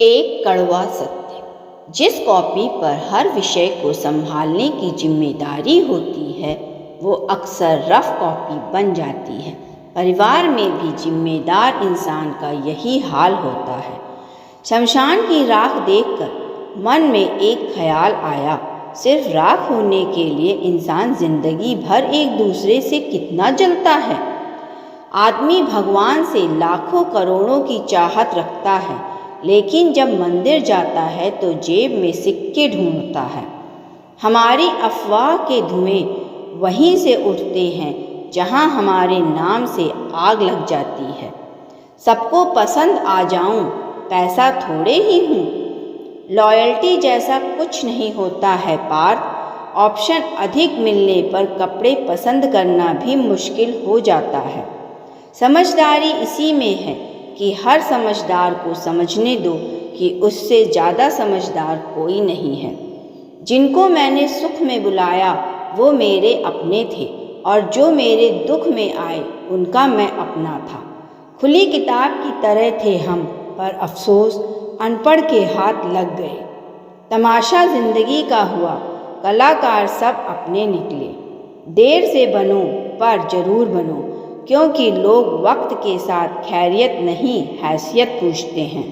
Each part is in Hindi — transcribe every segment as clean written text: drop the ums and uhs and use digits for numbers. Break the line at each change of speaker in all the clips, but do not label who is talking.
एक कड़वा सत्य। जिस कॉपी पर हर विषय को संभालने की जिम्मेदारी होती है वो अक्सर रफ कॉपी बन जाती है। परिवार में भी जिम्मेदार इंसान का यही हाल होता है। शमशान की राख देखकर मन में एक ख्याल आया, सिर्फ राख होने के लिए इंसान जिंदगी भर एक दूसरे से कितना जलता है। आदमी भगवान से लाखों करोड़ों की चाहत रखता है, लेकिन जब मंदिर जाता है तो जेब में सिक्के ढूंढता है। हमारी अफवाह के धुएं वहीं से उठते हैं जहां हमारे नाम से आग लग जाती है। सबको पसंद आ जाऊं, पैसा थोड़े ही हूँ। लॉयल्टी जैसा कुछ नहीं होता है पार्थ। ऑप्शन अधिक मिलने पर कपड़े पसंद करना भी मुश्किल हो जाता है। समझदारी इसी में है कि हर समझदार को समझने दो कि उससे ज़्यादा समझदार कोई नहीं है। जिनको मैंने सुख में बुलाया वो मेरे अपने थे, और जो मेरे दुख में आए उनका मैं अपना था। खुली किताब की तरह थे हम, पर अफसोस अनपढ़ के हाथ लग गए। तमाशा जिंदगी का हुआ, कलाकार सब अपने निकले। देर से बनो पर जरूर बनो, क्योंकि लोग वक्त के साथ खैरियत नहीं हैसियत पूछते हैं।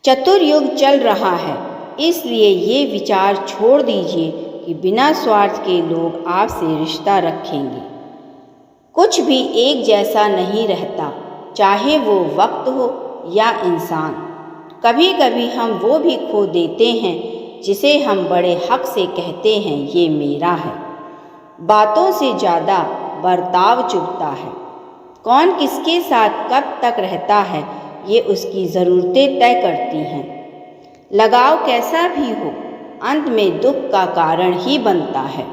चतुर्युग चल रहा है, इसलिए ये विचार छोड़ दीजिए कि बिना स्वार्थ के लोग आपसे रिश्ता रखेंगे। कुछ भी एक जैसा नहीं रहता, चाहे वो वक्त हो या इंसान। कभी कभी हम वो भी खो देते हैं जिसे हम बड़े हक से कहते हैं ये मेरा है। बातों से ज़्यादा बर्ताव चुभता है। कौन किसके साथ कब तक रहता है ये उसकी ज़रूरतें तय करती हैं। लगाव कैसा भी हो, अंत में दुख का कारण ही बनता है।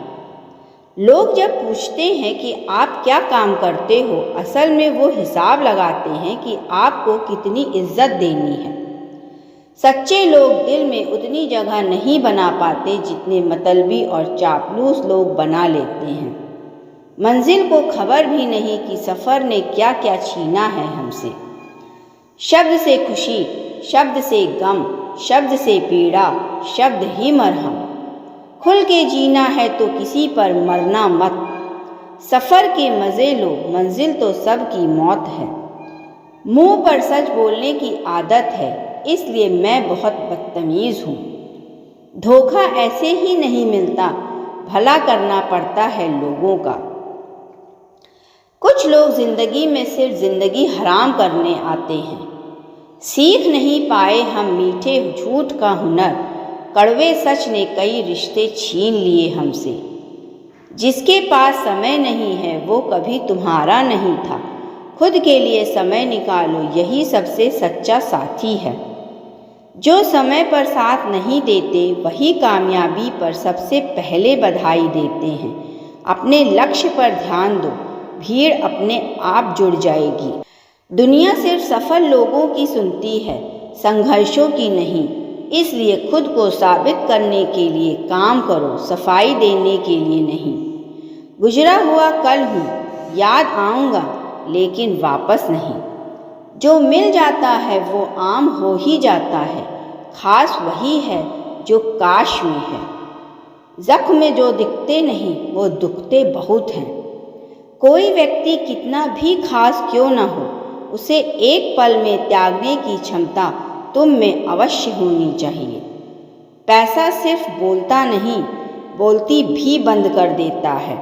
लोग जब पूछते हैं कि आप क्या काम करते हो, असल में वो हिसाब लगाते हैं कि आपको कितनी इज्जत देनी है। सच्चे लोग दिल में उतनी जगह नहीं बना पाते जितने मतलबी और चापलूस लोग बना लेते हैं। मंजिल को खबर भी नहीं कि सफ़र ने क्या क्या छीना है हमसे। शब्द से खुशी, शब्द से गम, शब्द से पीड़ा, शब्द ही मरहम। खुल के जीना है तो किसी पर मरना मत। सफ़र के मज़े लो, मंजिल तो सबकी मौत है। मुंह पर सच बोलने की आदत है, इसलिए मैं बहुत बदतमीज़ हूँ। धोखा ऐसे ही नहीं मिलता, भला करना पड़ता है लोगों का। कुछ लोग जिंदगी में सिर्फ जिंदगी हराम करने आते हैं। सीख नहीं पाए हम मीठे झूठ का हुनर, कड़वे सच ने कई रिश्ते छीन लिए हमसे। जिसके पास समय नहीं है वो कभी तुम्हारा नहीं था। खुद के लिए समय निकालो, यही सबसे सच्चा साथी है। जो समय पर साथ नहीं देते वही कामयाबी पर सबसे पहले बधाई देते हैं। अपने लक्ष्य पर ध्यान दो, भीड़ अपने आप जुड़ जाएगी। दुनिया सिर्फ सफल लोगों की सुनती है, संघर्षों की नहीं। इसलिए खुद को साबित करने के लिए काम करो, सफाई देने के लिए नहीं। गुजरा हुआ कल हूँ, याद आऊँगा लेकिन वापस नहीं। जो मिल जाता है वो आम हो ही जाता है, खास वही है जो काश में है। जख्म में जो दिखते नहीं वो दुखते बहुत हैं। कोई व्यक्ति कितना भी खास क्यों न हो, उसे एक पल में त्यागने की क्षमता तुम में अवश्य होनी चाहिए। पैसा सिर्फ बोलता नहीं, बोलती भी बंद कर देता है।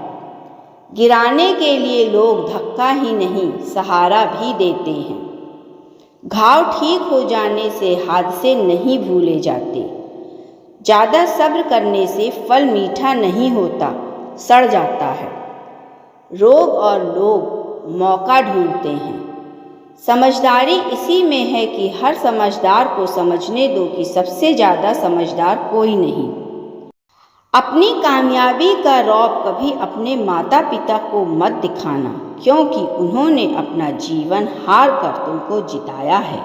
गिराने के लिए लोग धक्का ही नहीं सहारा भी देते हैं। घाव ठीक हो जाने से हादसे नहीं भूले जाते। ज़्यादा सब्र करने से फल मीठा नहीं होता, सड़ जाता है। रोग और लोग मौका ढूंढते हैं। समझदारी इसी में है कि हर समझदार को समझने दो कि सबसे ज़्यादा समझदार कोई नहीं। अपनी कामयाबी का रौब कभी अपने माता पिता को मत दिखाना, क्योंकि उन्होंने अपना जीवन हार कर तुमको जिताया है।